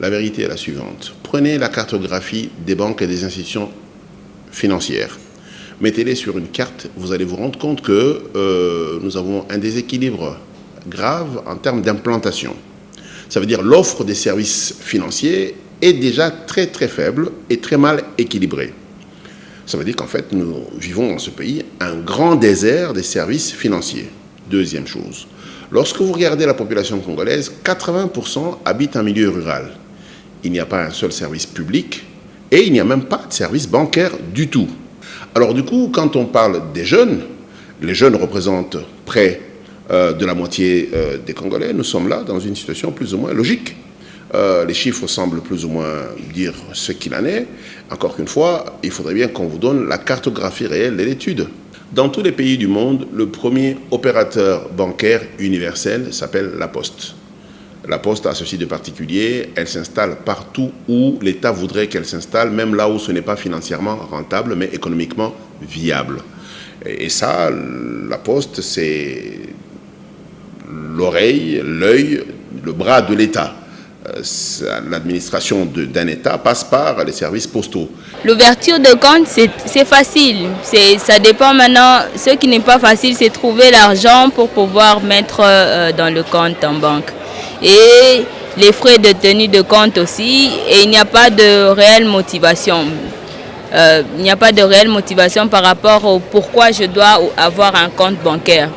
La vérité est la suivante. Prenez la cartographie des banques et des institutions financières. Mettez-les sur une carte, vous allez vous rendre compte que nous avons un déséquilibre grave en termes d'implantation. Ça veut dire l'offre des services financiers est déjà très très faible et très mal équilibrée. Ça veut dire qu'en fait, nous vivons dans ce pays un grand désert des services financiers. Deuxième chose, lorsque vous regardez la population congolaise, 80% habitent en milieu rural. Il n'y a pas un seul service public et il n'y a même pas de service bancaire du tout. Alors du coup, quand on parle des jeunes, les jeunes représentent près de la moitié des Congolais. Nous sommes là dans une situation plus ou moins logique. Les chiffres semblent plus ou moins dire ce qu'il en est. Encore qu'une fois, il faudrait bien qu'on vous donne la cartographie réelle de l'étude. Dans tous les pays du monde, le premier opérateur bancaire universel s'appelle la Poste. La Poste a ceci de particulier, elle s'installe partout où l'État voudrait qu'elle s'installe, même là où ce n'est pas financièrement rentable, mais économiquement viable. Et ça, la Poste, c'est l'oreille, l'œil, le bras de l'État. L'administration d'un État passe par les services postaux. L'ouverture de compte, c'est facile. Ça dépend maintenant. Ce qui n'est pas facile, c'est trouver l'argent pour pouvoir mettre dans le compte en banque. Et les frais de tenue de compte aussi. Et il n'y a pas de réelle motivation. Il n'y a pas de réelle motivation par rapport au pourquoi je dois avoir un compte bancaire.